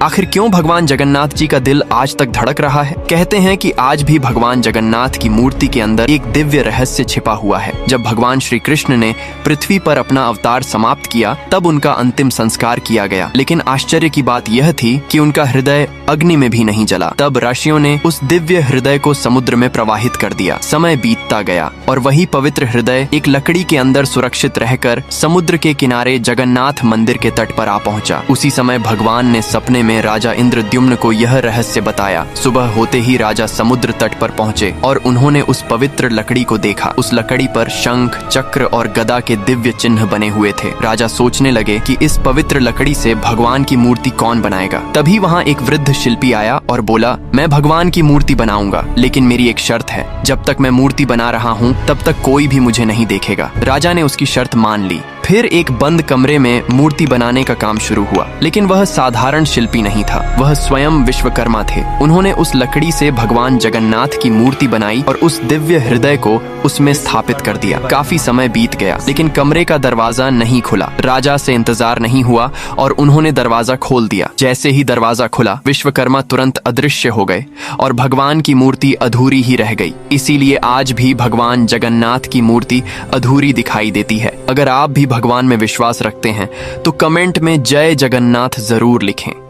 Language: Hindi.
आखिर क्यों भगवान जगन्नाथ जी का दिल आज तक धड़क रहा है? कहते हैं कि आज भी भगवान जगन्नाथ की मूर्ति के अंदर एक दिव्य रहस्य छिपा हुआ है। जब भगवान श्री कृष्ण ने पृथ्वी पर अपना अवतार समाप्त किया, तब उनका अंतिम संस्कार किया गया। लेकिन आश्चर्य की बात यह थी कि उनका हृदय अग्नि में भी नहीं जला। तब ऋषियों ने उस दिव्य हृदय को समुद्र में प्रवाहित कर दिया। समय बीतता गया और वही पवित्र हृदय एक लकड़ी के अंदर सुरक्षित रहकर समुद्र के किनारे जगन्नाथ मंदिर के तट पर आ पहुंचा। उसी समय भगवान ने सपने में राजा इंद्रद्युम्न को यह रहस्य बताया। सुबह होते ही राजा समुद्र तट पर पहुंचे और उन्होंने उस पवित्र लकड़ी को देखा। उस लकड़ी पर शंख, चक्र और गदा के दिव्य चिन्ह बने हुए थे। राजा सोचने लगे कि इस पवित्र लकड़ी से भगवान की मूर्ति कौन बनाएगा। तभी वहाँ एक वृद्ध शिल्पी आया और बोला, मैं भगवान की मूर्ति बनाऊंगा, लेकिन मेरी एक शर्त है। जब तक मैं मूर्ति बना रहा हूँ तब तक कोई भी मुझे नहीं देखेगा। राजा ने उसकी शर्त मान ली। फिर एक बंद कमरे में मूर्ति बनाने का काम शुरू हुआ। लेकिन वह साधारण शिल्पी नहीं था, वह स्वयं विश्वकर्मा थे। उन्होंने उस लकड़ी से भगवान जगन्नाथ की मूर्ति बनाई और उस दिव्य हृदय को उसमें स्थापित कर दिया। काफी समय बीत गया, लेकिन कमरे का दरवाजा नहीं खुला। राजा से इंतजार नहीं हुआ और उन्होंने दरवाजा खोल दिया। जैसे ही दरवाजा खुला, विश्वकर्मा तुरंत अदृश्य हो गए और भगवान की मूर्ति अधूरी ही रह गई। इसीलिए आज भी भगवान जगन्नाथ की मूर्ति अधूरी दिखाई देती है। अगर आप भी भगवान में विश्वास रखते हैं तो कमेंट में जय जगन्नाथ जरूर लिखें।